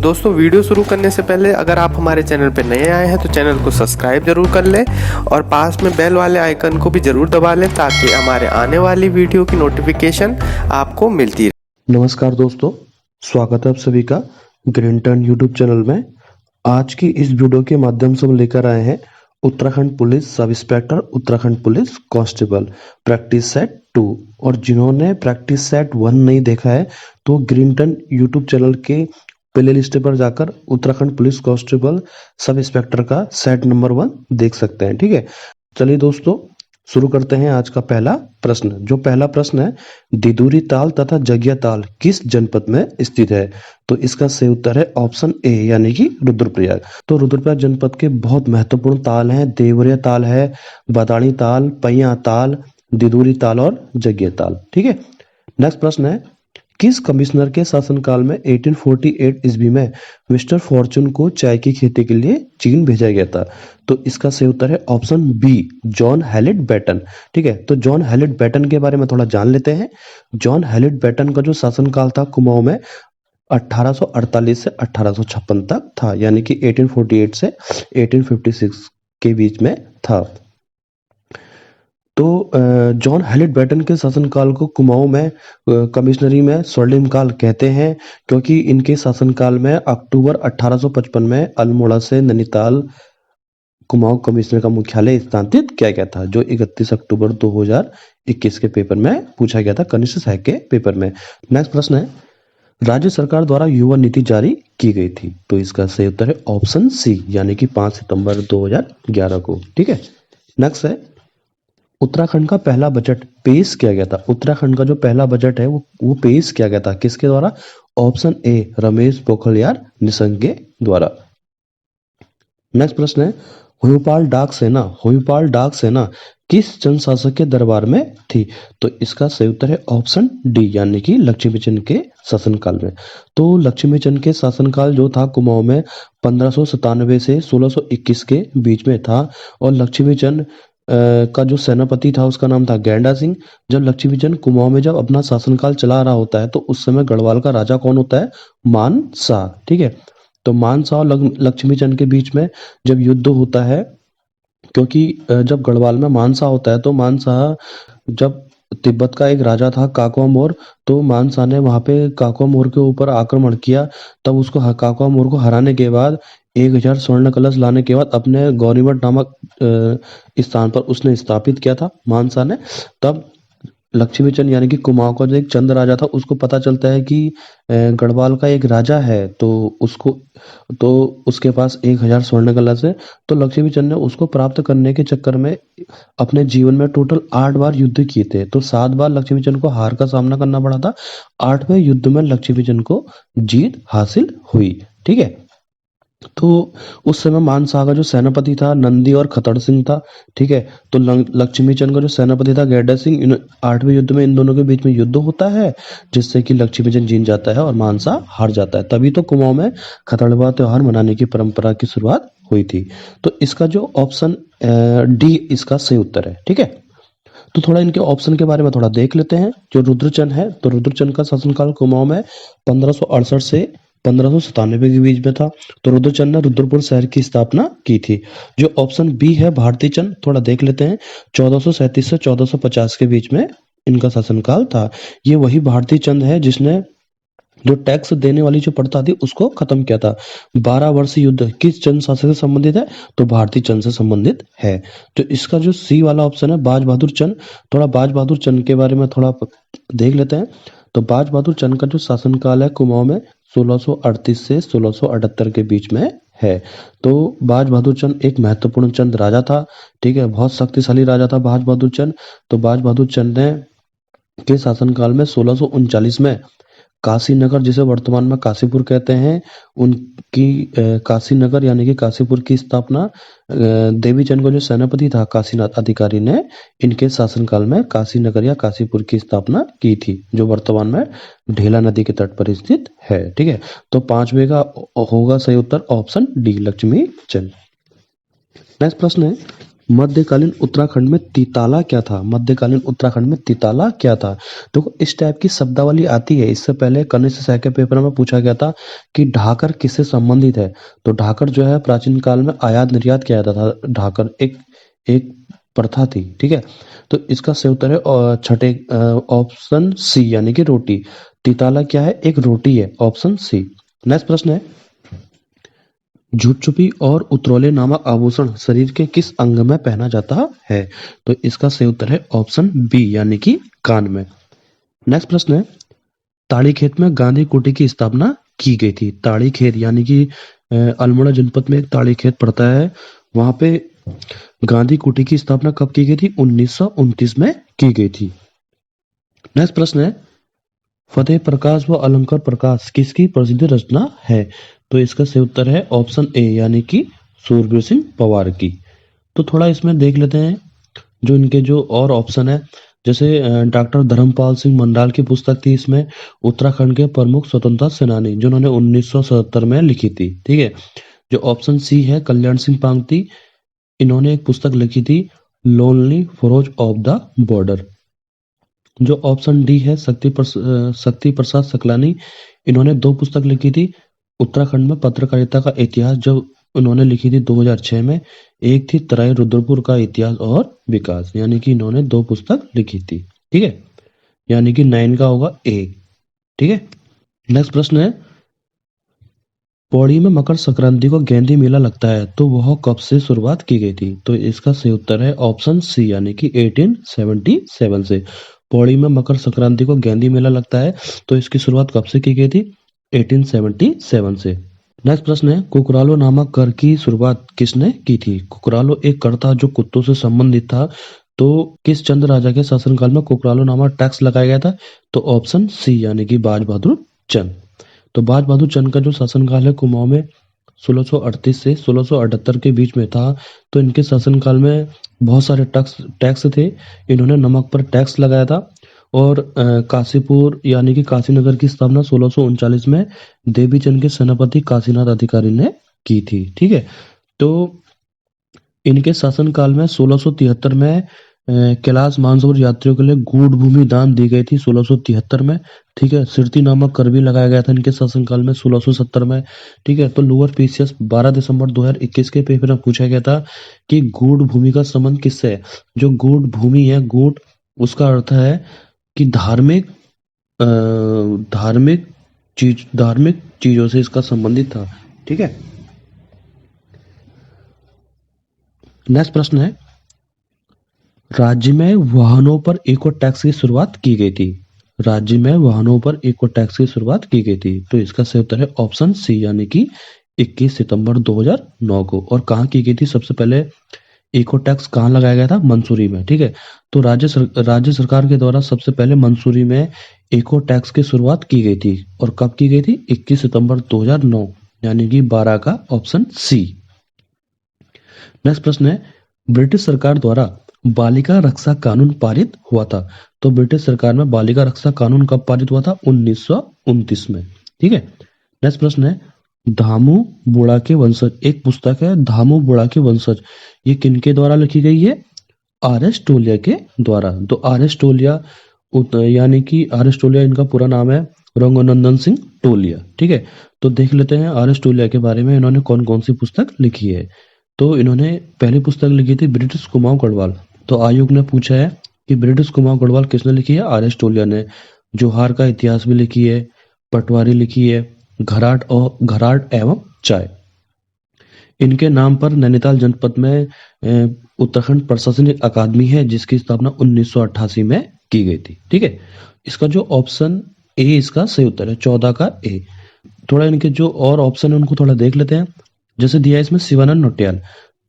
दोस्तों वीडियो शुरू करने से पहले अगर आप हमारे चैनल पर नए आए हैं तो चैनल को सब्सक्राइब जरूर कर लें और पास में बेल वाले आइकन को भी जरूर दबा लें ताकि हमारे आने वाली वीडियो की नोटिफिकेशन आपको मिलती रहे। नमस्कार दोस्तों, स्वागत है आप सभी का ग्रीन टर्न यूट्यूब चैनल में। आज की इस वीडियो के माध्यम से हम लेकर आए हैं Uttarakhand police sub inspector, Uttarakhand police constable practice set 2। और जिन्होंने प्रैक्टिस सेट 1 नहीं देखा है तो ग्रीन टर्न यूट्यूब चैनल के प्ले लिस्ट पर जाकर Uttarakhand police constable sub inspector का सेट नंबर 1 देख सकते हैं। ठीक है, चलिए दोस्तों शुरू करते हैं आज का पहला प्रश्न। जो पहला प्रश्न है, दिदुरी ताल तथा जगिया ताल किस जनपद में स्थित है? तो इसका सही उत्तर है ऑप्शन ए यानी कि रुद्रप्रयाग। तो रुद्रप्रयाग जनपद के बहुत महत्वपूर्ण ताल हैं, देवरिया ताल है, बदाणी ताल, पैया ताल, दिदुरी ताल और जगिया ताल। ठीक है, नेक्स्ट प्रश्न है, किस कमिश्नर के शासनकाल में 1848 ईस्वी में मिस्टर फॉर्चून को चाय की खेती के लिए चीन भेजा गया था? तो इसका सही उत्तर है option B, John Hallett Batten. ठीक है, तो जॉन हैलेट बेटन के बारे में थोड़ा जान लेते हैं। जॉन हैलेट बेटन का जो शासनकाल था कुमाऊं में 1848 से 1856 तक था, यानी कि 1848 से 1856 के बीच में था। तो जॉन हैलेट बेटन के शासनकाल को कुमाऊं में कमिश्नरी में स्वर्णिम काल कहते हैं, क्योंकि इनके शासनकाल में अक्टूबर 1855 में अल्मोड़ा से नैनीताल कुमाऊं कमिश्नर का मुख्यालय स्थानांतरित किया गया था, जो 31 अक्टूबर 2021 के पेपर में पूछा गया था, कनिष्ठ सहायक के पेपर में। नेक्स्ट प्रश्न है, राज्य सरकार द्वारा युवा नीति जारी की गई थी? तो इसका सही उत्तर है ऑप्शन सी यानी कि 5 सितंबर 2011 को। ठीक है, नेक्स्ट है, उत्तराखंड का पहला बजट पेश किया गया था। उत्तराखंड का जो पहला बजट है वो पेश किया गया था किसके द्वारा? ऑप्शन ए, रमेश पोखरियाल निशंक के द्वारा। नेक्स्ट प्रश्न है, हुयुपाल डाक सेना किस जनशासक के दरबार में थी? तो इसका सही उत्तर है ऑप्शन डी यानी कि लक्ष्मीचंद के शासनकाल में। तो लक्ष्मीचंद के शासनकाल जो था कुमाऊं में 1597 से 1621 के बीच में था, और लक्ष्मीचंद का जो सेनापति था उसका नाम था गैंडा सिंह। जब लक्ष्मीचंद कुमाऊं में जब अपना शासनकाल चला रहा होता है तो उस समय गढ़वाल का राजा कौन होता है? मानसा। ठीक है, तो मानसा और लक्ष्मीचंद के बीच में जब युद्ध होता है, क्योंकि जब गढ़वाल में मानसा होता है तो मानसा जब तिब्बत का एक राजा था काकवा मोर, तो मानसा ने वहां पे काकवा मोर के ऊपर आक्रमण किया। तब उसको काकवा मोर को हराने के बाद 1000 स्वर्ण कलश लाने के बाद अपने गौरीमठ नामक स्थान पर उसने स्थापित किया था मानसा ने। तब लक्ष्मीचंद यानी कि कुमाऊं का जो एक चंद राजा था उसको पता चलता है कि गढ़वाल का एक राजा है, तो उसके पास 1000 स्वर्ण कलश है। तो लक्ष्मीचंद ने उसको प्राप्त करने के चक्कर में अपने जीवन में टोटल 8 बार युद्ध किए थे, तो 7 बार लक्ष्मीचंद को हार का सामना करना पड़ा था। 8वें युद्ध में लक्ष्मीचंद को जीत हासिल हुई। ठीक है, तो उस समय मानसा का जो सेनापति था नंदी और खतड़ सिंह था। ठीक है, तो लक्ष्मीचंद का जो सेनापति था गैंडा सिंह। 8वें युद्ध में इन दोनों के बीच में युद्ध होता है, जिससे कि लक्ष्मीचंद जीत जाता है और मानसा हार जाता है। तभी तो कुमाऊं में खतड़वा त्योहार मनाने की परंपरा की शुरुआत हुई थी। तो इसका जो ऑप्शन डी इसका सही उत्तर है। ठीक है, तो थोड़ा इनके ऑप्शन के बारे में थोड़ा देख लेते हैं। जो रुद्रचंद है, तो रुद्रचंद का शासनकाल कुमाऊं में 1568 से 1597 के बीच में था। तो रुद्रचंद ने रुद्रपुर शहर की स्थापना की थी। जो ऑप्शन बी है भारती चंद, थोड़ा देख लेते हैं। 1437 से 1450 के बीच में इनका शासनकाल था। ये वही भारती चंद है जिसने जो टैक्स देने वाली जो प्रथा थी उसको खत्म किया था। 12 वर्षीय युद्ध किस चंद शासक से संबंधित है? तो भारती चंद से संबंधित है। तो इसका जो सी वाला ऑप्शन है बाज बहादुर चंद, थोड़ा बाज बहादुर चंद के बारे में थोड़ा देख लेते हैं। तो बाज बहादुर चंद का जो शासनकाल है कुमाऊं में 1638 से 1678 के बीच में है। तो बाज बहादुर चंद एक महत्वपूर्ण चंद राजा था। ठीक है, बहुत शक्तिशाली राजा था बाज बहादुर चंद। तो बाज बहादुर चंद ने के शासनकाल में 1639 में काशी नगर, जिसे वर्तमान में काशीपुर कहते हैं, उनकी काशी नगर यानी कि काशीपुर की स्थापना देवीचंद को जो सेनापति था काशीनाथ अधिकारी ने इनके शासनकाल में काशी नगर या काशीपुर की स्थापना की थी, जो वर्तमान में ढेला नदी के तट पर स्थित है। ठीक है, तो 5वें का होगा सही उत्तर ऑप्शन डी लक्ष्मी चंद। नेक्स्ट प्रश्न है, मध्यकालीन उत्तराखंड में तीताला क्या था? मध्यकालीन उत्तराखंड में तीताला क्या था? देखो इस टाइप की शब्दावली आती है। इससे पहले कनिष्ठ सहायक के पेपर में पूछा गया था कि ढाकर किससे संबंधित है? तो ढाकर जो है प्राचीन काल में आयात निर्यात किया जाता था। ढाकर एक एक प्रथा थी, ठीक है। तो इसका सही उत्तर है छठे ऑप्शन सी यानी कि रोटी। तीताला क्या है? एक रोटी है, ऑप्शन सी। नेक्स्ट प्रश्न है, झुट-छुपी और उतरौले नामक आभूषण शरीर के किस अंग में पहना जाता है? तो इसका सही उत्तर है ऑप्शन बी यानी कि कान में। नेक्स्ट प्रश्न है, ताड़ीखेत में गांधी कुटी की स्थापना की गई थी। ताड़ीखेत यानी कि अल्मोड़ा जनपद में एक ताड़ीखेत पड़ता है, वहां पे गांधी कुटी की स्थापना कब की गई थी? 1929 में की गई थी। नेक्स्ट प्रश्न है, फतेह प्रकाश व अलंकार प्रकाश किसकी प्रसिद्ध रचना है? तो इसका सही उत्तर है ऑप्शन ए यानी कि सूरबीर सिंह पवार की। तो थोड़ा इसमें देख लेते हैं जो इनके जो और ऑप्शन है। जैसे डॉक्टर धर्मपाल सिंह मंडाल की पुस्तक थी, इसमें उत्तराखंड के प्रमुख स्वतंत्रता सेनानी जिन्होंने 1977 में लिखी थी, ठीक है। जो ऑप्शन सी है कल्याण सिंह पांगती, इन्होंने एक पुस्तक लिखी थी लोनली फौज ऑफ द बॉर्डर। जो ऑप्शन डी है शक्ति प्रसाद सकलानी, इन्होंने दो पुस्तक लिखी थी उत्तराखंड में पत्रकारिता का इतिहास, जो उन्होंने लिखी थी 2006 में। एक थी तराई रुद्रपुर का इतिहास और विकास, यानी कि इन्होंने दो पुस्तक लिखी थी, ठीक है। यानी कि 9 का होगा ए, ठीक है। नेक्स्ट प्रश्न है, पौड़ी में मकर संक्रांति को गेंदी मेला लगता है, तो वह कब से शुरुआत की गई थी? तो इसका सही उत्तर है ऑप्शन सी यानी कि 1877 से। पौड़ी में मकर संक्रांति को गेंदी मेला लगता है, तो इसकी शुरुआत कब से की गई थी? 1877 से। नेक्स्ट प्रश्न है, कुकरालो नामक कर की शुरुआत किसने की थी? कुकरालो एक कर था जो कुत्तों से संबंधित था। तो किस चंद राजा के शासनकाल में कुकरालो नामक टैक्स लगाया गया था? तो ऑप्शन सी यानी कि बाज बहादुर चंद। तो बाज बहादुर चंद का जो शासनकाल है कुमाऊं में 1638 से 1678 के बीच में था। तो इनके शासनकाल में बहुत सारे टैक्स थे। इन्होंने नमक पर टैक्स लगाया था। और काशीपुर यानी कि काशीनगर की स्थापना 1639 में देवीचंद के सेनापति काशीनाथ अधिकारी ने की थी, ठीक है। तो इनके शासनकाल में 1673 में कैलाश मानसरोवर यात्रियों के लिए गूढ़ भूमि दान दी गई थी 1673 में, ठीक है। सिरती नामक कर भी लगाया गया था इनके शासनकाल में 1670 में, ठीक है। तो लोअर पीसीएस 12 दिसंबर 2021 के पेपर में पूछा गया था कि गूढ़ भूमि का संबंध किससे है? जो गूढ़ भूमि है, गूढ़ उसका अर्थ है कि धार्मिक धार्मिक चीजों से इसका संबंधित था, ठीक है। नेक्स्ट प्रश्न है, राज्य में वाहनों पर इको टैक्स की शुरुआत की गई थी। राज्य में वाहनों पर इको टैक्स की शुरुआत की गई थी। तो इसका सही उत्तर है ऑप्शन सी यानी कि 21 सितंबर 2009 को। और कहाँ की गई थी? सबसे पहले इको टैक्स कहाँ लगाया गया था? मंसूरी में, ठीक है। तो राज्य सरकार के द्वारा सबसे पहले मंसूरी में इको टैक्स की शुरुआत की गई थी। और कब की गई थी? 21 सितंबर 2009 यानी कि 12 का ऑप्शन सी। नेक्स्ट प्रश्न है, ब्रिटिश सरकार द्वारा बालिका रक्षा कानून पारित हुआ था। तो ब्रिटिश सरकार में बालिका रक्षा कानून कब पारित हुआ था? 1929 में, ठीक है। नेक्स्ट प्रश्न है, धामू बुढ़ा के वंशज, एक पुस्तक है धामू बुढ़ा के वंशज, ये किनके द्वारा लिखी गई है? आर एस टोलिया के द्वारा। तो आर एस टोलिया यानी कि आर एस टोलिया इनका पूरा नाम है रंगनंदन सिंह टोलिया, ठीक है। तो देख लेते हैं आर एस टोलिया के बारे में, इन्होंने कौन कौन सी पुस्तक लिखी है। तो इन्होंने पहली पुस्तक लिखी थी ब्रिटिश कुमाऊं गढ़वाल। तो आयोग ने पूछा है कि ब्रिटिश कुमाऊं गढ़वाल किसने लिखी है? आर एस टोलिया ने। जोहार का इतिहास भी लिखी है, पटवारी लिखी है, घराट एवं चाय। इनके नाम पर नैनीताल जनपद में उत्तराखंड प्रशासनिक अकादमी है, जिसकी स्थापना 1988 में की गई थी, ठीक है। इसका जो ऑप्शन ए इसका सही उत्तर है, 14 का ए। थोड़ा इनके जो और ऑप्शन है उनको थोड़ा देख लेते हैं। जैसे दिया है इसमें शिवानंद नौटियाल।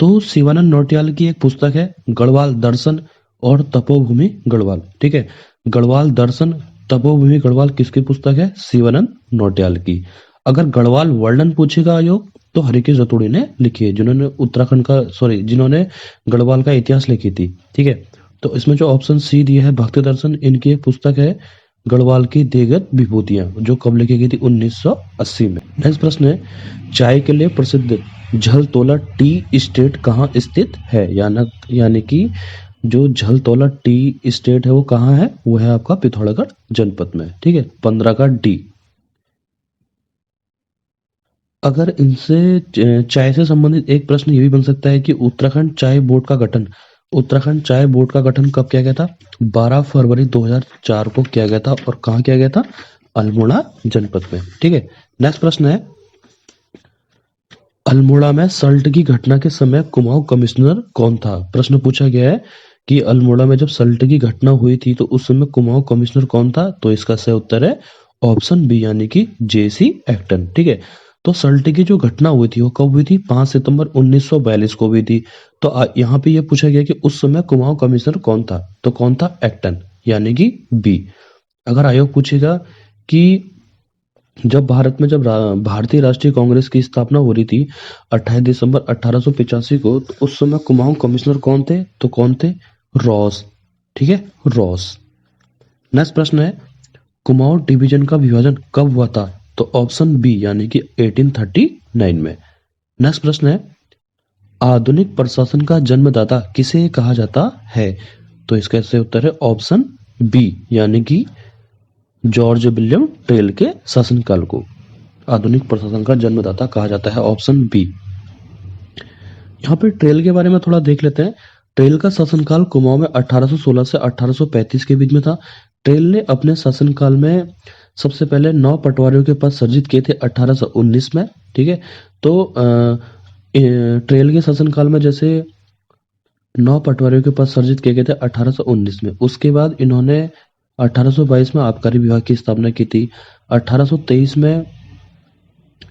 तो शिवानंद नौटियाल की एक पुस्तक है गढ़वाल दर्शन और तपोभूमि गढ़वाल, ठीक है। गढ़वाल दर्शन तपोभूमि गढ़वाल किसकी पुस्तक है? शिवानंद नौटियाल की। अगर गढ़वाल वर्णन पूछेगा आयोग तो हरिकेश रतोड़ी ने लिखी है, जिन्होंने गढ़वाल का इतिहास लिखी थी, ठीक है। तो इसमें जो ऑप्शन सी दिया है भक्ति दर्शन, इनकी एक पुस्तक है गढ़वाल की देगत विभूतियां, जो कब लिखी गई थी? 1980 में। नेक्स्ट प्रश्न है, चाय के लिए प्रसिद्ध झलतोला टी एस्टेट कहाँ स्थित है? यानी कि जो झलतोला टी एस्टेट है वो कहाँ है? वो है आपका पिथौरागढ़ जनपद में। ठीक है, 15 का डी। अगर इनसे चाय से संबंधित एक प्रश्न ये भी बन सकता है कि उत्तराखंड चाय बोर्ड का गठन कब किया गया था? 12 फरवरी 2004 को किया गया था। और कहाँ किया गया था? अल्मोड़ा जनपद में। ठीक है, नेक्स्ट प्रश्न है, अल्मोड़ा में सल्ट की घटना के समय कुमाऊं कमिश्नर कौन था? प्रश्न पूछा गया है कि अल्मोड़ा में जब सल्ट की घटना हुई थी तो उस समय कुमाऊं कमिश्नर कौन था? तो इसका सही उत्तर है ऑप्शन बी, यानी कि जेसी एक्टन। ठीक है, तो सल्ट की जो घटना हुई थी वो कब हुई थी? 5 सितंबर 1942 को हुई थी। तो यहाँ पे ये पूछा गया कि उस समय कुमाऊं कमिश्नर कौन था? तो कौन था? एक्टन, यानी कि बी। अगर आयोग पूछेगा कि जब भारतीय राष्ट्रीय कांग्रेस की स्थापना हो रही थी 28 दिसंबर 1885 को, तो उस समय कुमाऊं कमिश्नर कौन थे? तो कौन थे? रॉस। ठीक है, रॉस। नेक्स्ट प्रश्न है, कुमाऊं डिवीजन का विभाजन कब हुआ था? तो ऑप्शन बी, यानी कि 1839 में। नेक्स्ट प्रश्न है, आधुनिक प्रशासन का जन्मदाता किसे कहा जाता है? तो इसका सही उत्तर है ऑप्शन बी, यानी कि जॉर्ज विलियम टेल के शासनकाल को आधुनिक प्रशासन का जन्मदाता कहा जाता है, ऑप्शन बी। यहाँ पे ट्रेल के बारे में थोड़ा देख लेते हैं। ट्रेल का शासनकाल कुमाऊं में 1816 से 1835 के बीच में था। ट्रेल ने अपने शासनकाल में सबसे पहले 9 पटवारियों के पद सृजित किए थे 1819 में। ठीक है, तो ट्रेल के शासनकाल में जैसे 9 पटवारियों के पद सृजित किए गए थे 1819 में। उसके बाद इन्होंने 1822 में आबकारी विभाग की स्थापना की थी। 1823 में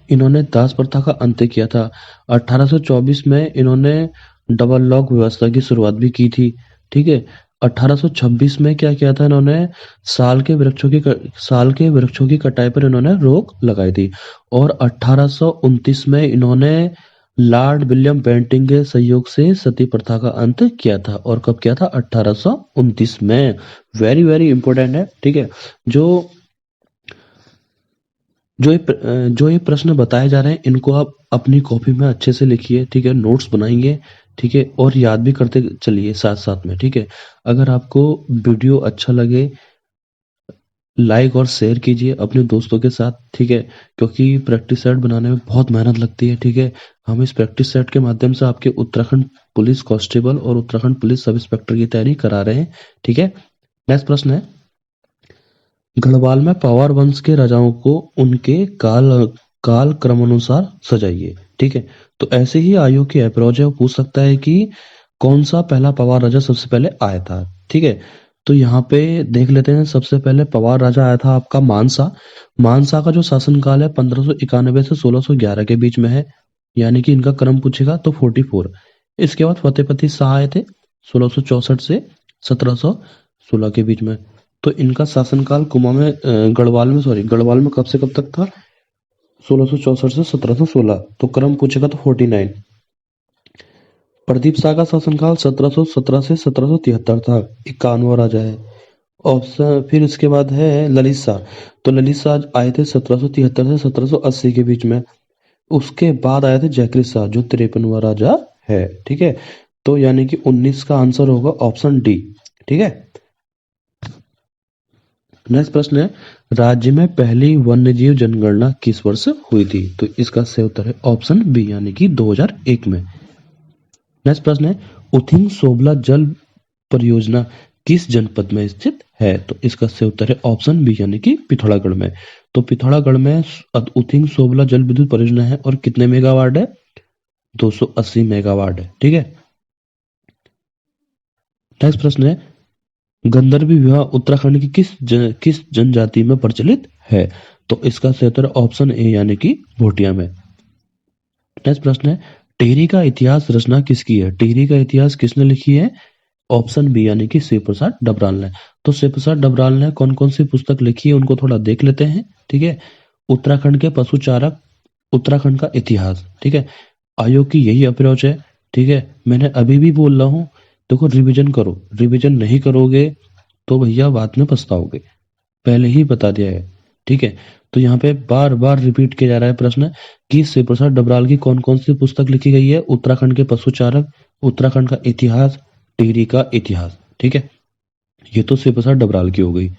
इन्होंने दास प्रथा का अंत्य किया था। 1824 में इन्होंने डबल लॉक व्यवस्था की शुरुआत भी की थी। ठीक है, 1826 में क्या किया था इन्होंने? साल के वृक्षों की कटाई पर इन्होंने रोक लगाई थी। और 1829 में इन्होंने लॉर्ड विलियम बेंटिंक के सहयोग से सती प्रथा का अंत किया था। और कब किया था? 1829 में। वेरी वेरी इंपॉर्टेंट है। ठीक है, जो ये प्रश्न बताए जा रहे हैं इनको आप अपनी कॉपी में अच्छे से लिखिए। ठीक है, नोट्स बनाएंगे। ठीक है, और याद भी करते चलिए साथ साथ में। ठीक है, अगर आपको वीडियो अच्छा लगे लाइक और शेयर कीजिए अपने दोस्तों के साथ। ठीक है, क्योंकि प्रैक्टिस सेट बनाने में बहुत मेहनत लगती है। ठीक है, हम इस प्रैक्टिस सेट के माध्यम से आपके उत्तराखंड पुलिस कांस्टेबल और उत्तराखंड पुलिस सब इंस्पेक्टर की तैयारी करा रहे हैं। ठीक है, नेक्स्ट प्रश्न है, गढ़वाल में पवार वंश के राजाओं को उनके काल क्रमानुसार सजाइए। ठीक है, तो ऐसे ही आयोग की अप्रोच है, वो पूछ सकता है कि कौन सा पहला पवार राजा सबसे पहले आया था। ठीक है, तो यहाँ पे देख लेते हैं। सबसे पहले पवार राजा आया था आपका मानसा का जो शासनकाल है 1591 से 1611 के बीच में है, यानी कि इनका क्रम पूछेगा तो 44। इसके बाद फतेहपति शाह आए थे 1664 से 1716 के बीच में। तो इनका शासनकाल गढ़वाल में कब से कब तक था? 1664 से 1716। तो क्रम पूछेगा तो 49। प्रदीप शाह का शासनकाल 1717 से 1773 था, 51वां राजा है। ऑप्शन फिर इसके बाद है ललित शाह। तो ललित शाह आए थे 1773 से 1780 के बीच में। उसके बाद आए थे जयकृत शाह जो 53वां राजा है। ठीक है, तो यानी कि 19 का आंसर होगा ऑप्शन डी। ठीक है, नेक्स्ट प्रश्न है, राज्य में पहली वन्यजीव जनगणना किस वर्ष हुई थी? तो इसका सही उत्तर है ऑप्शन बी, यानी कि 2001 में। नेक्स्ट प्रश्न है, उथिंग सोबला जल परियोजना किस जनपद में स्थित है? तो इसका सही उत्तर है ऑप्शन बी, यानी कि पिथौरागढ़ में। तो पिथौरागढ़ में उथिंग सोबला जल विद्युत परियोजना है और कितने मेगावाट है? 280 मेगावाट है। ठीक है, नेक्स्ट प्रश्न है, गंधर्वी विवाह उत्तराखंड की किस जनजाति में प्रचलित है? तो इसका सही उत्तर ऑप्शन ए, यानी कि भोटिया में। नेक्स्ट प्रश्न है, टिहरी का इतिहास रचना किसकी है? टिहरी का इतिहास किसने लिखी है? ऑप्शन बी, यानी कि शिव प्रसाद डबराल ने। तो शिव प्रसाद डबराल ने कौन कौन सी पुस्तक लिखी है उनको थोड़ा देख लेते हैं। ठीक है, उत्तराखंड के पशुचारक, उत्तराखंड का इतिहास। ठीक है, आयोग की यही अप्रोच है। ठीक है, मैंने अभी भी बोल रहा हूँ, देखो रिवीजन करो, रिवीजन नहीं करोगे तो भैया बाद में पछताओगे। पहले ही बता दिया है। ठीक है, तो यहाँ पे बार बार रिपीट किया जा रहा है प्रश्न कि शिव प्रसाद डबराल की कौन कौन सी पुस्तक लिखी गई है। उत्तराखंड के पशुचारक, उत्तराखंड का इतिहास, टिहरी का इतिहास। ठीक है, ये तो शिव प्रसाद डबराल की हो गई।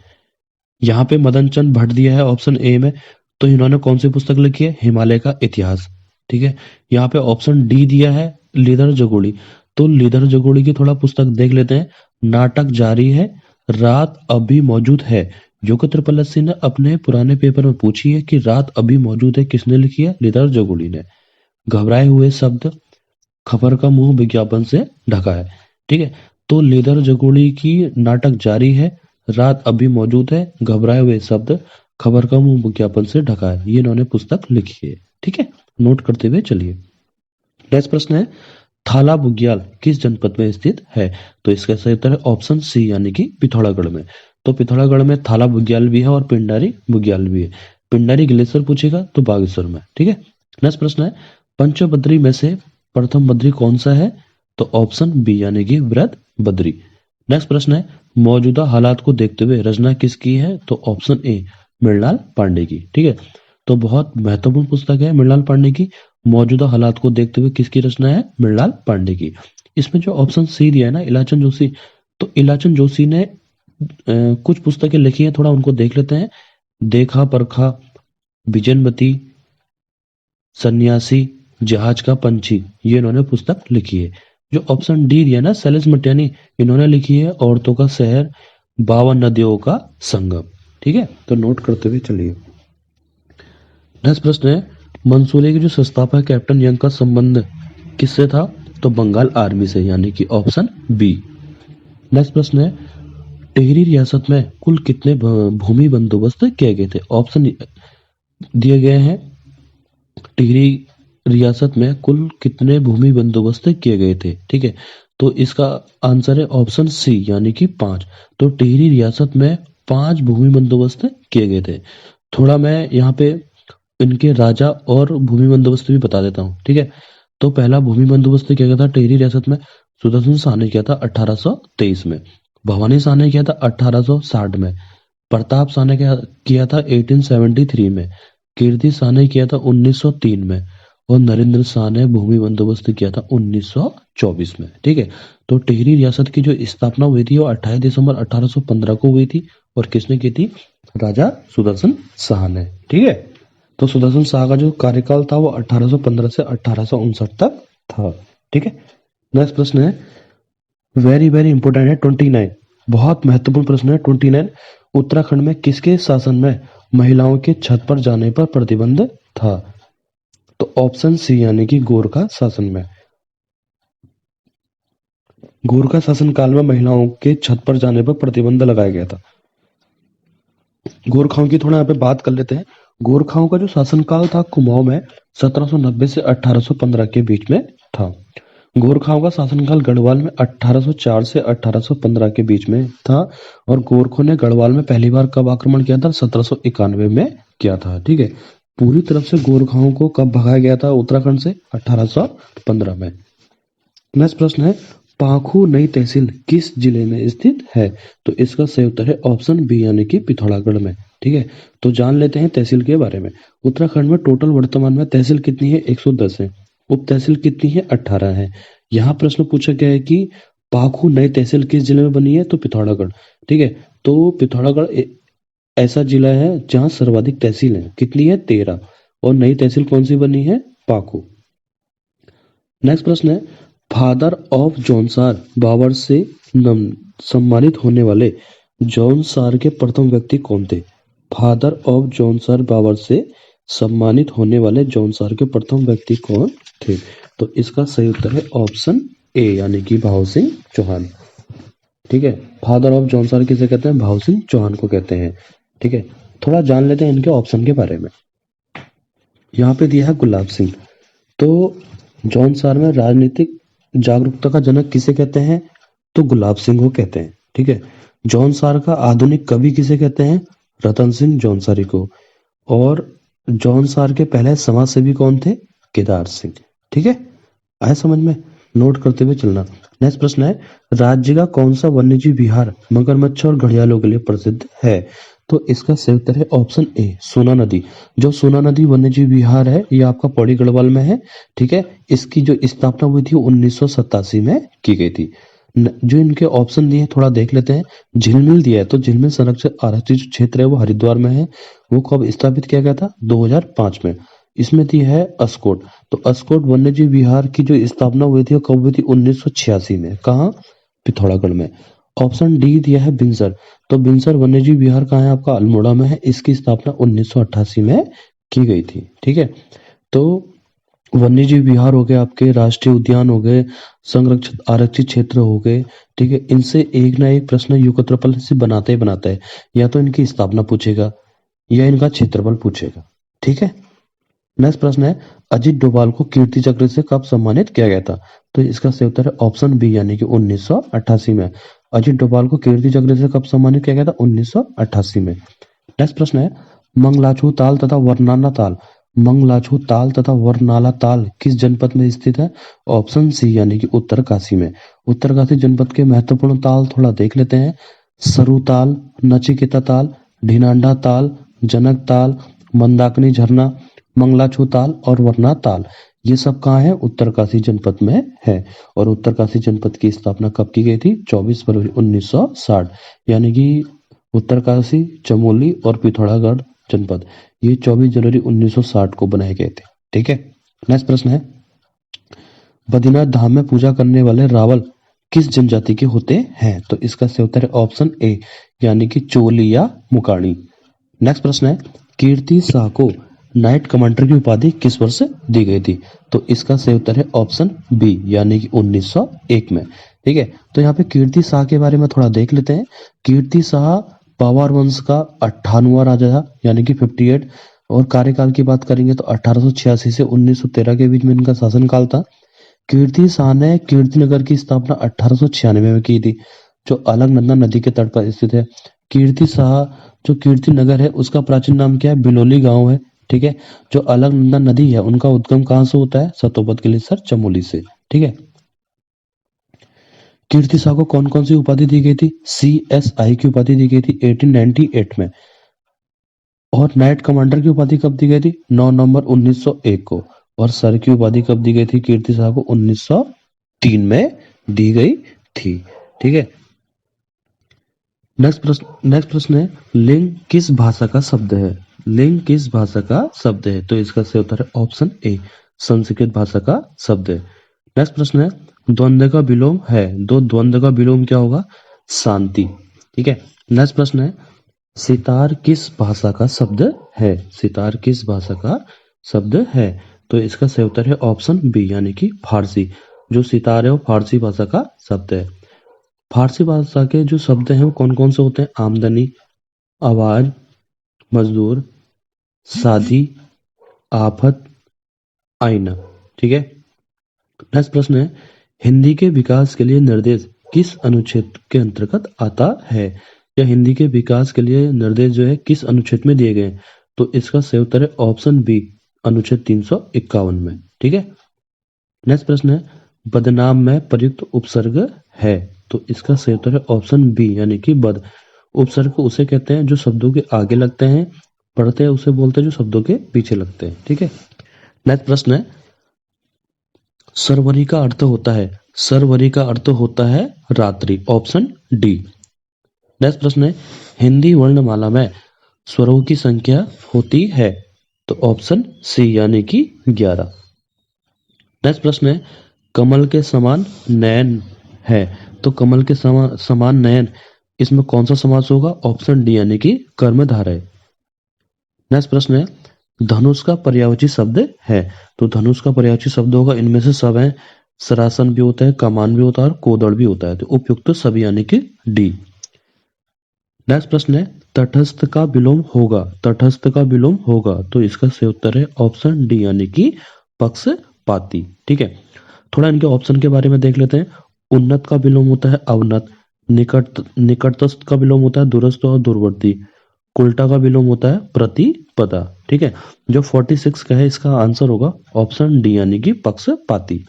यहाँ पे मदन चंद भट्ट दिया है ऑप्शन ए में, तो इन्होंने कौन सी पुस्तक लिखी है, हिमालय का इतिहास। ठीक है, यहाँ पे ऑप्शन डी दिया है लीदर जगोड़ी, तो लीदर जगोड़ी की थोड़ा पुस्तक देख लेते हैं। नाटक जारी है, रात अभी मौजूद है, जो कि ट्रिपल एससी ने अपने पुराने पेपर में पूछी है कि रात अभी मौजूद है किसने लिखी है, लीदर जगोड़ी ने। घबराए हुए शब्द, खबर का मुंह विज्ञापन से ढका है। ठीक है, तो लीदर जगोड़ी की नाटक जारी है, रात अभी मौजूद है, घबराए हुए शब्द, खबर का मुंह विज्ञापन से ढका है, ये इन्होंने पुस्तक लिखी है। ठीक है, नोट करते हुए चलिए। नेक्स्ट प्रश्न है, थाला बुग्याल किस जनपद में स्थित है। तो इसका सही उत्तर है ऑप्शन सी यानी कि पिथौरागढ़ में। तो पिथौरागढ़ में थाला बुग्याल भी है और पिंडारी बुग्याल भी है। पिंडारी ग्लेशियर पूछेगा तो बागेश्वर में। ठीक है, नेक्स्ट प्रश्न है, पंचबद्री में से प्रथम बद्री कौन सा है। तो ऑप्शन बी यानी कि व्रत बद्री। नेक्स्ट प्रश्न है, मौजूदा हालात को देखते हुए रचना किसकी है। तो ऑप्शन ए मृणाल पांडे की। ठीक है, तो बहुत महत्वपूर्ण पुस्तक है मृणाल पांडे की। मौजूदा हालात को देखते हुए किसकी रचना है, मृणाल पांडे की। इसमें जो ऑप्शन सी दिया है ना इलाचन जोशी, तो इलाचन जोशी ने कुछ पुस्तकें लिखी हैं, थोड़ा उनको देख लेते हैं। देखा परखा, बिजनबती, सन्यासी, जहाज का पंछी, ये इन्होंने पुस्तक लिखी है। जो ऑप्शन डी दिया ना शैलेश मटियानी, इन्होंने लिखी है औरतों का शहर, 52 नदियों का संगम। ठीक है, तो नोट करते हुए चलिए। नेक्स्ट प्रश्न है, मंसूरी के जो संस्थापक कैप्टन यंग का संबंध किससे था। तो बंगाल आर्मी से यानी कि ऑप्शन बी। नेक्स्ट प्रश्न है, टिहरी रियासत में कुल कितने भूमि बंदोबस्त किए गए थे। ऑप्शन दिए गए हैं, टिहरी रियासत में कुल कितने भूमि बंदोबस्त किए गए थे। ठीक है, तो इसका आंसर है ऑप्शन सी यानी कि 5। तो टिहरी रियासत में 5 भूमि बंदोबस्त किए गए थे। थोड़ा मैं यहाँ पे इनके राजा और भूमि बंदोबस्त भी बता देता हूँ। ठीक है, तो पहला भूमि बंदोबस्त किया गया था टिहरी रियासत में, सुदर्शन शाह ने किया था 1823 में, भवानी शाह ने किया था 1860 में, प्रताप शाह ने किया था 1873 में, कीर्ति शाह ने किया था 1903 में, और नरेंद्र शाह ने भूमि बंदोबस्त किया था 1924 में। ठीक है, तो टिहरी रियासत की जो स्थापना हुई थी वो 28 दिसंबर 1815 को हुई थी, और किसने की थी, राजा सुदर्शन शाह ने। ठीक है, तो सुदर्शन शाह का जो कार्यकाल था वो 1815 से 1859 तक था। ठीक है, नेक्स्ट प्रश्न है, वेरी वेरी इंपोर्टेंट है 29, बहुत महत्वपूर्ण प्रश्न है 29। उत्तराखंड में किसके शासन में महिलाओं के छत पर जाने पर प्रतिबंध था। तो ऑप्शन सी यानी कि गोरखा शासन में। गोरखा शासन काल में महिलाओं के छत पर जाने पर प्रतिबंध लगाया गया था। गोरखाओं की थोड़ा यहाँ पे बात कर लेते हैं। गोरखाओं का जो शासनकाल था कुमाऊं में 1790 से 1815 के बीच में था। गोरखाओं का शासनकाल गढ़वाल में 1804 से 1815 के बीच में था, और गोरखों ने गढ़वाल में पहली बार कब आक्रमण किया था, 1791 में किया था। ठीक है, पूरी तरफ से गोरखाओं को कब भगाया गया था उत्तराखंड से, 1815 में। नेक्स्ट प्रश्न है, पाखू नई तहसील किस जिले में स्थित है। तो इसका सही उत्तर है ऑप्शन बी यानी कि पिथौरागढ़ में। ठीक है, तो जान लेते हैं तहसील के बारे में। उत्तराखंड में टोटल वर्तमान में तहसील कितनी है, 110 है। उप तहसील कितनी है, 18 है। यहाँ प्रश्न पूछा गया है कि पाखू नई तहसील किस जिले में बनी है, तो पिथौरागढ़। ठीक है, तो पिथौरागढ़ ऐसा जिला है जहाँ सर्वाधिक तहसील है, कितनी है, 13, और नई तहसील कौन सी बनी है, पाखू। नेक्स्ट प्रश्न है, फादर ऑफ जॉनसार बाबर से सम्मानित होने वाले जॉनसार के प्रथम व्यक्ति कौन थे। फादर ऑफ जॉनसार बाबर से सम्मानित होने वाले जॉनसार के प्रथम व्यक्ति कौन थे। तो इसका सही उत्तर है ऑप्शन ए यानी कि भाव सिंह चौहान। ठीक है, फादर ऑफ जॉनसार किसे कहते हैं, भाव सिंह चौहान को कहते हैं। ठीक है, थोड़ा जान लेते हैं इनके ऑप्शन के बारे में। यहाँ पे दिया है गुलाब सिंह। तो जॉनसार में राजनीतिक जागरूकता का जनक किसे कहते हैं, तो गुलाब सिंह को कहते हैं। ठीक है, जॉनसार का आधुनिक कवि किसे कहते हैं, रतन सिंह जॉनसारी को। और जॉनसार के पहले समाज सेवी कौन थे, केदार सिंह। ठीक है, आए समझ में, नोट करते हुए चलना। नेक्स्ट प्रश्न है, राज्य का कौन सा वन्यजीव विहार मगरमच्छ और घड़ियालों के लिए प्रसिद्ध है। तो इसका सही उत्तर है ऑप्शन ए सोना नदी। जो सोना नदी वन्यजीव विहार है ये आपका पौड़ी गढ़वाल में है। ठीक है, इसकी जो स्थापना हुई थी 1987 में की गई थी। जो इनके ऑप्शन दिए थोड़ा देख लेते हैं। झिलमिल दिया है तो झिलमिल संरक्षित आरक्षित क्षेत्र है वो हरिद्वार में है। वो कब स्थापित किया गया था? 2005 में। इसमें दी है अस्कोट। तो अस्कोट वन्यजीव विहार की जो स्थापना हुई थी वो कब हुई थी? 1986 में। कहाँ? पिथौरागढ़ में। ऑप्शन डी दिया है बिनसर। तो बिनसर वन्यजीव विहार कहाँ है? आपका अल्मोड़ा में है। इसकी स्थापना 1988 में की गई थी। ठीक है, तो वन्यजीव विहार हो गए, आपके राष्ट्रीय उद्यान हो गए, संरक्षित आरक्षित क्षेत्र हो गए। ठीक है, इनसे एक ना एक प्रश्न युगत्रपल से बनाते ही बनाता है। या तो इनकी स्थापना पूछेगा या इनका क्षेत्रफल पूछेगा। ठीक है, नेक्स्ट प्रश्न है अजीत डोभाल को कीर्ति चक्र से कब सम्मानित किया गया था? तो इसका सही उत्तर है ऑप्शन बी यानी कि 1988 में। अजीत डोभाल को कीर्ति चक्र से कब सम्मानित किया गया था? 1988 में। नेक्स्ट प्रश्न है मंगलाचू ताल तथा वर्नाला ताल, मंगलाचू ताल तथा वर्नाला ताल किस जनपद में स्थित है? ऑप्शन सी यानी कि उत्तरकाशी में। उत्तरकाशी जनपद के महत्वपूर्ण ताल थोड़ा देख लेते हैं। सरू ताल, नचिकेता ताल, ढिनांडा ताल, जनक ताल, मंदाकिनी झरना, मंगलाचू ताल और वरना ताल, ये सब कहाँ है? उत्तरकाशी जनपद में है। और उत्तरकाशी जनपद की स्थापना कब की गई थी? 24 फरवरी 1960। यानी कि उत्तरकाशी, चमोली और पिथौरागढ़ जनपद ये 24 जनवरी 1960 को बनाए गए थे। ठीक है, नेक्स्ट प्रश्न है बद्रीनाथ धाम में पूजा करने वाले रावल किस जनजाति के होते हैं? तो इसका सही उत्तर है ऑप्शन ए यानी कि चोली या मुकाणी। नेक्स्ट प्रश्न है कीर्ति शाह को नाइट कमांडर की उपाधि किस वर्ष दी गई थी? तो इसका सही उत्तर है ऑप्शन बी यानी कि 1901 में। ठीक है, तो यहाँ पे कीर्ति शाह के बारे में थोड़ा देख लेते हैं। कीर्ति शाह पावर वंश का 58वां राजा था यानी कि 58। और कार्यकाल की बात करेंगे तो 1886 से 1913 के बीच में इनका शासनकाल था। कीर्ति शाह ने कीर्तिनगर की स्थापना 1896 में की थी जो अलकनंदा नदी के तट पर स्थित है। कीर्ति शाह जो कीर्तिनगर है उसका प्राचीन नाम क्या है? बिलोली गांव है। ठीक है, जो अलकनंदा नदी है उनका उद्गम कहाँ से होता है? सतोपत के लिए सर चमोली से। ठीक है, कीर्ति शाह को कौन कौन सी उपाधि दी गई थी? CSI की उपाधि दी गई थी 1898 में। और नाइट कमांडर की उपाधि कब दी गई थी? 9 नवंबर 1901 को। और सर की उपाधि कब दी गई थी कीर्ति शाह को? 1903 में दी गई थी। ठीक है, नेक्स्ट प्रश्न है लिंग किस भाषा का शब्द है? लिंग किस भाषा का शब्द है? तो इसका सही उत्तर है ऑप्शन ए संस्कृत भाषा का शब्द है। नेक्स्ट प्रश्न है द्वंद्व का विलोम है। दो द्वंद्व का विलोम क्या होगा? शांति। ठीक है, नेक्स्ट प्रश्न है सितार किस भाषा का शब्द है? सितार किस भाषा का शब्द है? तो इसका सही उत्तर है ऑप्शन बी यानी कि फारसी। जो सितार है वो फारसी भाषा का शब्द है। फारसी भाषा के जो शब्द हैं वो कौन कौन से होते हैं? आमदनी, आवाज, मजदूर, शादी, आफत, आईना। ठीक है, नेक्स्ट प्रश्न है हिंदी के विकास के लिए निर्देश किस अनुच्छेद के अंतर्गत आता है? या हिंदी के विकास के लिए निर्देश जो है किस अनुच्छेद में दिए गए? तो इसका सही उत्तर है ऑप्शन बी अनुच्छेद 351 में। ठीक है, नेक्स्ट प्रश्न है बदनाम में प्रयुक्त उपसर्ग है। तो इसका सही उत्तर है ऑप्शन बी यानी कि बद। उपसर्ग उसे कहते हैं जो शब्दों के आगे लगते हैं, पढ़ते हैं उसे बोलते हैं जो शब्दों के पीछे लगते हैं। ठीक है, नेक्स्ट प्रश्न है सरवरी का अर्थ होता है। सरवरी का अर्थ होता है रात्रि। Option D. नेक्स्ट प्रश्न है हिंदी वर्णमाला में स्वरों की संख्या होती है। तो ऑप्शन सी यानी कि 11। नेक्स्ट प्रश्न है कमल के समान नयन है। तो कमल के समान नयन इसमें कौन सा समास होगा? ऑप्शन डी यानी कि कर्मधारय। नेक्स्ट प्रश्न है धनुष का पर्यायवाची शब्द है। तो धनुष का पर्यायवाची शब्द होगा इनमें से सब है। सरासन भी होता है, कमान भी होता है और कोदड़ भी होता है। तो उपयुक्त सभी यानी कि डी। नेक्स्ट प्रश्न है तटस्थ का विलोम होगा। तटस्थ का विलोम होगा। तो इसका सही उत्तर है ऑप्शन डी यानी कि पक्षपाती। ठीक है, थोड़ा इनके ऑप्शन के बारे में देख लेते हैं। उन्नत का विलोम होता है अवनत। निकटस्थ का विलोम होता है दूरस्थ और दूरवर्ती। उल्टा का विलोम होता है प्रतिपदा। ठीक है, जो 46 का है इसका आंसर होगा ऑप्शन डी यानी कि पक्षपाती।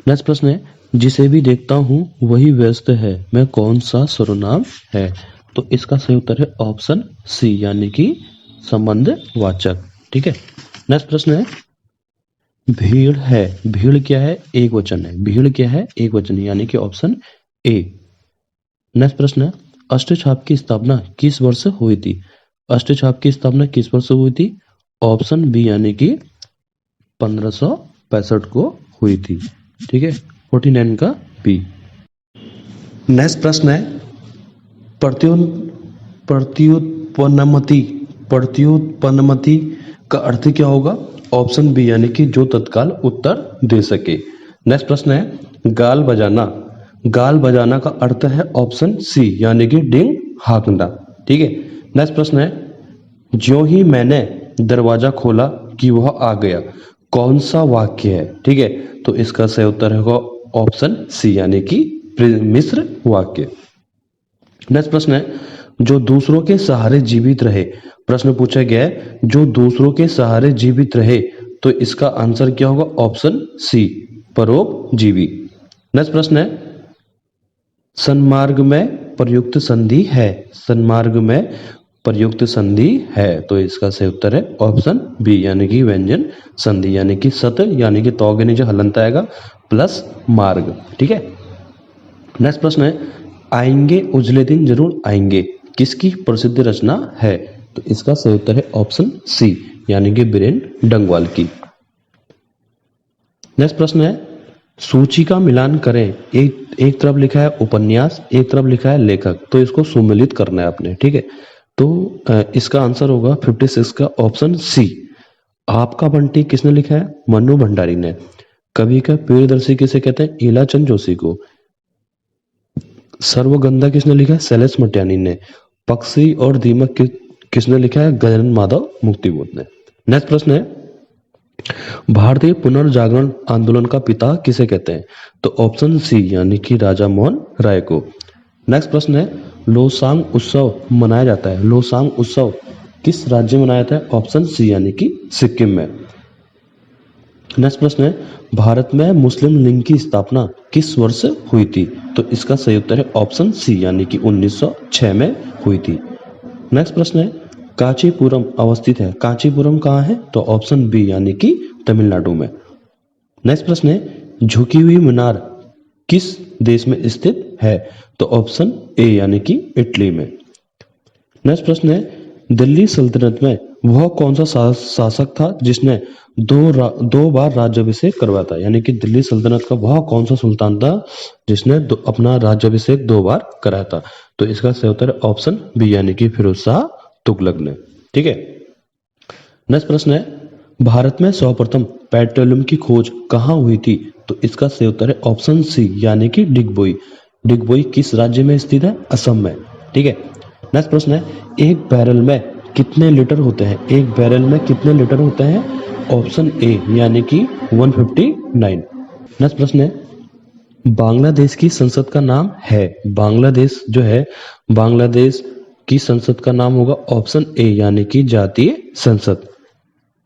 नेक्स्ट प्रश्न है जिसे भी देखता हूं वही व्यस्त है, मैं कौन सा सर्वनाम है? तो इसका सही उत्तर है ऑप्शन सी यानी कि संबंधवाचक। ठीक है, नेक्स्ट प्रश्न है भीड़ है, भीड़ क्या है? एक वचन है। भीड़ क्या है? एक वचन, यानी कि ऑप्शन ए। नेक्स्ट प्रश्न है अष्टछाप की स्थापना किस वर्ष हुई थी? अष्टछाप की स्थापना किस वर्ष हुई थी? ऑप्शन बी यानी कि 1565 को हुई थी। ठीक है, 49 का बी। नेक्स्ट प्रश्न है प्रत्युत्पन्नमति, प्रत्युत्पन्नमति का अर्थ क्या होगा? ऑप्शन बी यानी कि जो तत्काल उत्तर दे सके। नेक्स्ट प्रश्न है गाल बजाना, गाल बजाना का अर्थ है ऑप्शन सी यानी कि डिंग हाकना। ठीक है, नेक्स्ट प्रश्न है ज्यों ही मैंने दरवाजा खोला कि वह आ गया, कौन सा वाक्य है? ठीक है, तो इसका सही उत्तर होगा ऑप्शन सी यानी कि मिश्र वाक्य। नेक्स्ट प्रश्न है जो दूसरों के सहारे जीवित रहे, प्रश्न पूछा गया है जो दूसरों के सहारे जीवित रहे, तो इसका आंसर क्या होगा? Option C परोपजीवी। नेक्स्ट प्रश्न है सन्मार्ग में प्रयुक्त संधि है, सन्मार्ग में प्रयुक्त संधि है, तो इसका सही उत्तर है ऑप्शन बी यानी कि व्यंजन संधि, यानी कि सत यानी कि तौ के नीचे हलंत आएगा प्लस मार्ग। ठीक है, नेक्स्ट प्रश्न है आएंगे उजले दिन जरूर आएंगे किसकी प्रसिद्ध रचना है? तो इसका सही उत्तर है ऑप्शन सी यानी कि बीरेन डंगवाल की। नेक्स्ट प्रश्न है सूची का मिलान करें, एक तरफ लिखा है उपन्यास, एक तरफ लिखा है लेखक, तो इसको सुमेलित करना है आपने। ठीक है, तो इसका आंसर होगा 56 का ऑप्शन सी। आपका बंटी किसने लिखा है? मन्नू भंडारी ने। कवि का प्रियदर्शी किसे कहते हैं? ईलाचंद जोशी को। सर्वगंधा किसने लिखा है? शैलेश मटियानी ने। पक्षी और दीमक किसने लिखा है? गजानन माधव मुक्तिबोध ने। नेक्स्ट प्रश्न है भारतीय पुनर्जागरण आंदोलन का पिता किसे कहते हैं? तो ऑप्शन सी यानी कि राजा मोहन राय को। नेक्स्ट प्रश्न है लोसांग उत्सव मनाया जाता है, लोसांग उत्सव किस राज्य में मनाया जाता है? ऑप्शन सी यानी कि सिक्किम में। नेक्स्ट प्रश्न है भारत में मुस्लिम लीग की स्थापना किस वर्ष हुई थी? तो इसका सही उत्तर है ऑप्शन सी यानी कि 1906 में हुई थी। नेक्स्ट प्रश्न है कांचीपुरम अवस्थित है, कांचीपुरम कहाँ है? तो ऑप्शन बी यानी कि तमिलनाडु में। नेक्स्ट प्रश्न है झुकी हुई मीनार किस देश में स्थित है? तो ऑप्शन ए यानी कि इटली में। नेक्स्ट प्रश्न है दिल्ली सल्तनत में वह कौन सा शासक था जिसने दो बार राज्याभिषेक करवाया था? यानी कि दिल्ली सल्तनत का वह कौन सा सुल्तान था जिसने अपना राज्याभिषेक 2 बार कराया था? तो इसका सही उत्तर है ऑप्शन बी यानी कि फिरोज शाह तुगलक ने। ठीक है, नेक्स्ट प्रश्न है भारत में सर्वप्रथम पेट्रोलियम की खोज कहाँ हुई थी? तो इसका सही उत्तर है ऑप्शन सी यानी कि डिगबोई। डिगबोई किस राज्य में स्थित है? असम में। ठीक है, नेक्स्ट प्रश्न है एक बैरल में कितने लीटर होते हैं? एक बैरल में कितने लीटर होते हैं? ऑप्शन ए यानी कि 159। नेक्स्ट प्रश्न है बांग्लादेश की संसद का नाम है, बांग्लादेश जो है बांग्लादेश की संसद का नाम होगा ऑप्शन ए यानी कि जातीय संसद।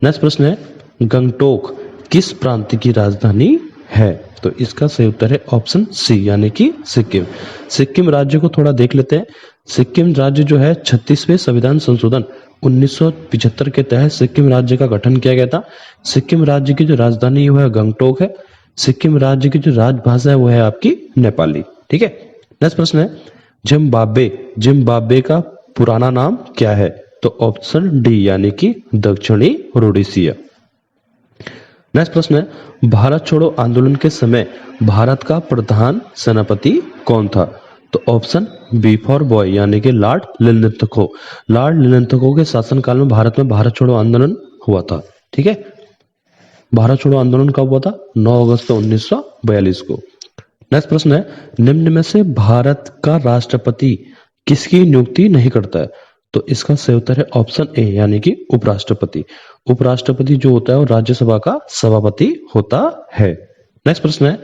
नेक्स्ट प्रश्न है गंगटोक किस प्रांत की राजधानी है? तो इसका सही उत्तर है ऑप्शन सी यानी कि सिक्किम। सिक्किम राज्य को थोड़ा देख लेते हैं। सिक्किम राज्य जो है 36वें संविधान संशोधन 1975 के तहत सिक्किम राज्य का गठन किया गया था। सिक्किम राज्य की जो राजधानी है गंगटोक है। सिक्किम राज्य की जो राजभाषा है वो है आपकी नेपाली। ठीक है, नेक्स्ट प्रश्न है जिम्बाब्वे, जिम्बाब्वे का पुराना नाम क्या है? तो ऑप्शन डी यानी कि दक्षिणी रोडेशिया। नेक्स्ट प्रश्न है भारत छोड़ो आंदोलन के समय भारत का प्रधान सेनापति कौन था? तो ऑप्शन बी फॉर बॉय यानी कि लॉर्ड लिनथ्रो। लॉर्ड लिनथ्रो के शासनकाल में भारत में भारत छोड़ो आंदोलन हुआ था। ठीक है, भारत छोड़ो आंदोलन कब हुआ था? 9 अगस्त 1942 को। नेक्स्ट प्रश्न है निम्न में से भारत का राष्ट्रपति किसकी नियुक्ति नहीं करता है? तो इसका सही उत्तर है ऑप्शन ए यानी कि उपराष्ट्रपति। उपराष्ट्रपति जो होता है वो राज्यसभा का सभापति होता है। नेक्स्ट प्रश्न है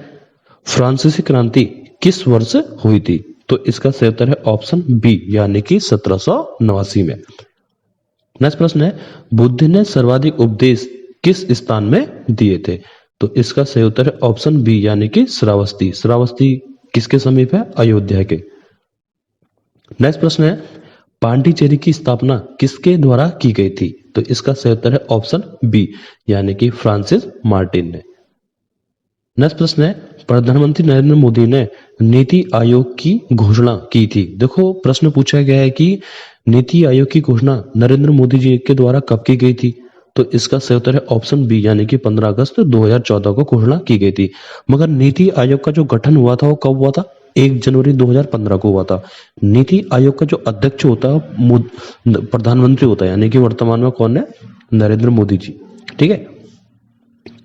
फ्रांसीसी क्रांति किस वर्ष हुई थी? तो इसका सही उत्तर है ऑप्शन बी यानी कि 1789 में। नेक्स्ट प्रश्न है बुद्ध ने सर्वाधिक उपदेश किस स्थान में दिए थे? तो इसका सही उत्तर है ऑप्शन बी यानी कि श्रावस्ती। श्रावस्ती किसके समीप है? अयोध्या के। नेक्स्ट प्रश्न है पांडिचेरी की स्थापना किसके द्वारा की गई थी? तो इसका सही उत्तर है ऑप्शन बी यानी कि फ्रांसिस मार्टिन ने। नेक्स्ट प्रश्न है प्रधानमंत्री नरेंद्र मोदी ने नीति आयोग की घोषणा की थी। देखो प्रश्न पूछा गया है कि नीति आयोग की घोषणा नरेंद्र मोदी जी के द्वारा कब की गई थी? तो इसका सही उत्तर है ऑप्शन बी यानी कि 15 अगस्त 2014 को घोषणा की गई थी। मगर नीति आयोग का जो गठन हुआ था वो कब हुआ था? 1 जनवरी 2015 को हुआ था। नीति आयोग का जो अध्यक्ष होता है प्रधानमंत्री होता है यानी कि वर्तमान में कौन है? नरेंद्र मोदी जी। ठीक है,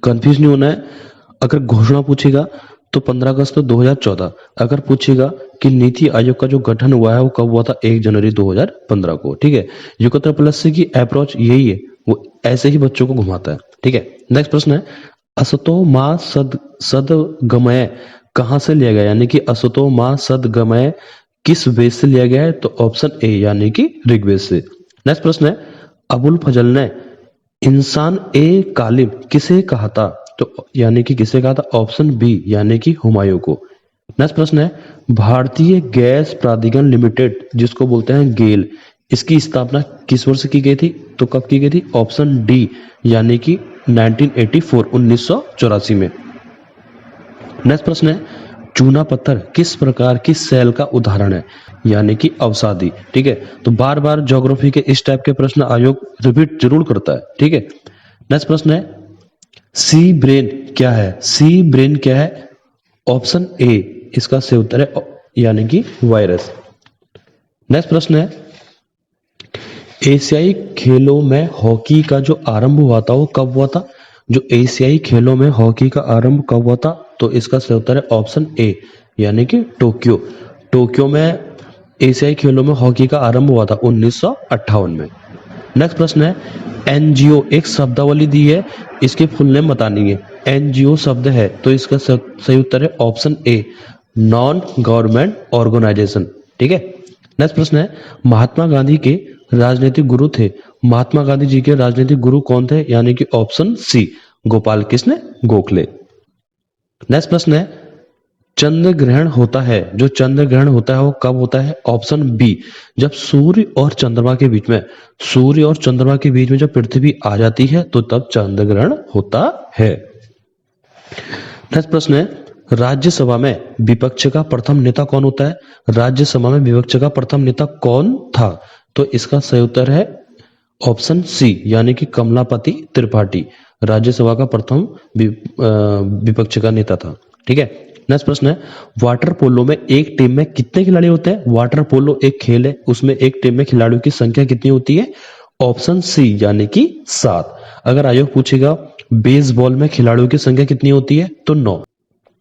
कंफ्यूज नहीं होना है। अगर घोषणा पूछेगा तो 15 अगस्त 2014, अगर पूछेगा कि नीति आयोग का जो गठन हुआ है वो कब हुआ था? 1 जनवरी 2015 को। ठीक है, युगत्र प्लस से की अप्रोच यही है, वो ऐसे ही बच्चों को घुमाता है। ठीक है, नेक्स्ट प्रश्न है असतो माँ सदगमय कहां से लिया गया? यानी कि असतो माँ सदगमय किस वेद से लिया गया है? तो ऑप्शन ए यानी कि ऋग्वेद से। नेक्स्ट प्रश्न है अबुल फजल ने इंसान ए कालिम किसे कहा था? तो यानी कि किसे कहा था? ऑप्शन बी यानी कि हुमायूं को। नेक्स्ट प्रश्न है भारतीय गैस प्राधिकरण लिमिटेड जिसको बोलते हैं गेल, इसकी स्थापना किस वर्ष की गई थी? तो कब की गई थी? ऑप्शन डी यानी कि 1984 1984 में। नेक्स्ट प्रश्न है चूना पत्थर किस प्रकार की सेल का उदाहरण है? यानी कि अवसादी। ठीक है, तो बार बार ज्योग्राफी के इस टाइप के प्रश्न आयोग रिपीट जरूर करता है। ठीक है, नेक्स्ट प्रश्न है सी ब्रेन क्या है? सी ब्रेन क्या है? ऑप्शन ए इसका सही उत्तर है यानी कि वायरस। नेक्स्ट प्रश्न है एशियाई खेलों में हॉकी का जो आरंभ हुआ था वो कब हुआ था? जो एशियाई खेलों में हॉकी का आरंभ कब हुआ था? तो इसका सही उत्तर है ऑप्शन ए यानी कि टोक्यो। टोक्यो में एशियाई खेलों में हॉकी का आरंभ हुआ था 1958 में। नेक्स्ट प्रश्न है एनजीओ एक शब्दावली दी है, इसके फुल नेम बतानी है। एनजीओ शब्द है तो इसका सही उत्तर है option A non government organisation. ठीक है, नेक्स्ट प्रश्न है महात्मा गांधी के राजनीतिक गुरु थे। महात्मा गांधी जी के राजनीतिक गुरु कौन थे? यानी कि option C Gopal Krishna Gokhale. Next प्रश्न है चंद्र ग्रहण होता है, जो चंद्र ग्रहण होता है वो कब होता है? ऑप्शन बी जब सूर्य और चंद्रमा के बीच में, सूर्य और चंद्रमा के बीच में जब पृथ्वी आ जाती है तो तब चंद्र ग्रहण होता है। नेक्स्ट प्रश्न है राज्यसभा में विपक्ष का प्रथम नेता कौन होता है? राज्यसभा में विपक्ष का प्रथम नेता कौन था? तो इसका सही उत्तर है ऑप्शन सी यानी कि कमलापति त्रिपाठी राज्यसभा का प्रथम विपक्ष का नेता था। ठीक है, नेक्स्ट प्रश्न है वाटर पोलो में एक टीम में कितने खिलाड़ी होते हैं? वाटर पोलो एक खेल है, उसमें एक टीम में खिलाड़ियों की संख्या कितनी होती है? ऑप्शन सी यानी कि 7। अगर आयोग पूछेगा बेसबॉल में खिलाड़ियों की संख्या कितनी होती है? तो 9।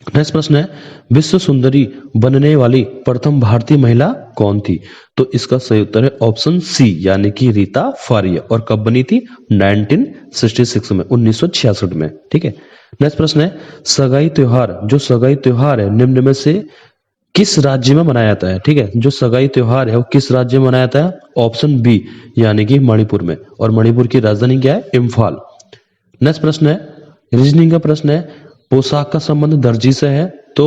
नेक्स्ट प्रश्न है विश्व सुंदरी बनने वाली प्रथम भारतीय महिला कौन थी? तो इसका सही उत्तर है ऑप्शन सी यानी कि रीता फारिया। और कब बनी थी? 1966 में, 1966 में। ठीक है, नेक्स्ट प्रश्न है सगाई त्योहार, जो सगाई त्योहार है निम्न में से किस राज्य में मनाया जाता है? ठीक है, जो सगाई त्योहार है वो किस राज्य में मनाया जाता है? ऑप्शन बी यानी कि मणिपुर में। और मणिपुर की राजधानी क्या है? इम्फाल। नेक्स्ट प्रश्न है रीजनिंग का प्रश्न है पोशाक का संबंध दर्जी से है तो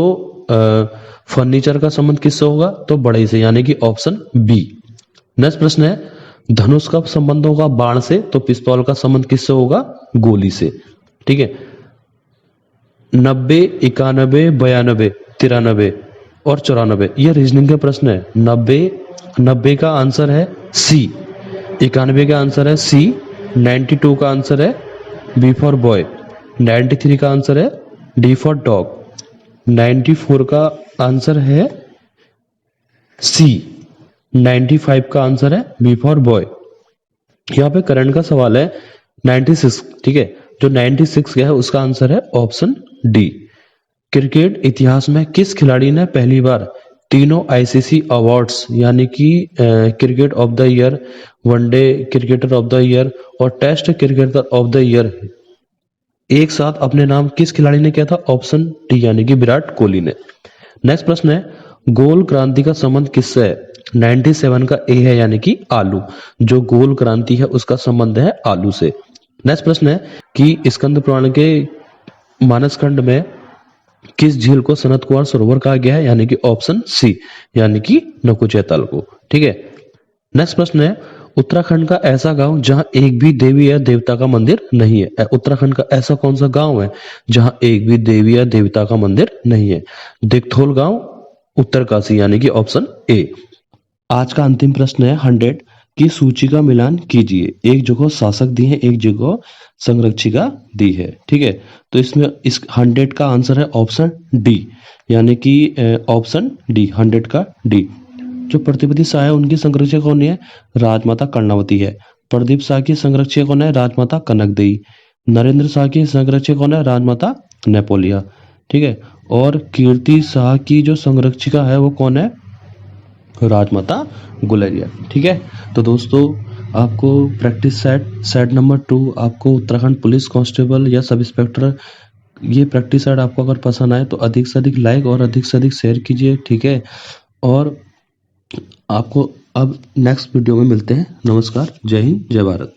फर्नीचर का संबंध किससे होगा? तो बढ़ई से यानी कि ऑप्शन बी। नेक्स्ट प्रश्न है धनुष का संबंध होगा बाण से तो पिस्तौल का संबंध किससे होगा? गोली से। ठीक है, 90, 91, 92, 93 और 94 ये रीजनिंग का प्रश्न है। 90 का आंसर है सी, 91 का आंसर है सी, 92 का आंसर है बी फॉर बॉय, 93 का आंसर है डी फॉर डॉग, 94 का आंसर है सी, 95 का आंसर है बी फॉर बॉय। यहाँ पे करंट का सवाल है 96। ठीक है, जो 96 है उसका आंसर है ऑप्शन डी। क्रिकेट इतिहास में किस खिलाड़ी ने पहली बार तीनों आईसीसी अवार्ड्स यानी कि cricket of the year, one day cricketer of the year और test cricketer of the year एक साथ अपने नाम किस खिलाड़ी ने किया था? ऑप्शन डी यानी कि विराट कोहली ने। नेक्स्ट प्रश्न है गोल क्रांति का संबंध किससे है? 97 का ए है यानी कि आलू। जो गोल क्रांति है उसका संबंध है आलू से। नेक्स्ट प्रश्न है कि स्कंद पुराण के मानस खंड में किस झील को सनत कुमार सरोवर कहा गया है, यानी कि ऑप्शन सी, यानी कि नकुचैतल को। ठीक है, नेक्स्ट प्रश्न है, उत्तराखंड का ऐसा गांव जहां एक भी देवी या देवता का मंदिर नहीं है। उत्तराखंड का ऐसा कौन सा गांव है जहां एक भी देवी या देवता का मंदिर नहीं है? दिकथोल गांव, उत्तरकाशी, यानी कि ऑप्शन ए। आज का अंतिम प्रश्न है 100 की सूची का मिलान कीजिए। एक जगह शासक दी है, एक जगह संरक्षिका दी है। ठीक है, तो इसमें इस 100 का आंसर है ऑप्शन डी, यानी कि ऑप्शन डी, 100 का डी। जो प्रतिपति शाह है उनकी संरक्षिका कौन है? राजमाता कर्णावती है। प्रदीप शाह की संरक्षिका कौन है? राजमाता कनकदेई। नरेंद्र शाह की संरक्षिका कौन है? राजमाता नेपोलिया। ठीक है, और कीर्ति शाह की जो संरक्षिका है वो कौन है? राजमाता गुलेरिया। ठीक है, तो दोस्तों आपको प्रैक्टिस सेट नंबर 2 आपको उत्तराखंड पुलिस कांस्टेबल या सब इंस्पेक्टर, ये प्रैक्टिस सेट आपको अगर पसंद आए तो अधिक से अधिक लाइक और अधिक से अधिक शेयर कीजिए। ठीक है, और आपको अब नेक्स्ट वीडियो में मिलते हैं। नमस्कार, जय हिंद, जय भारत।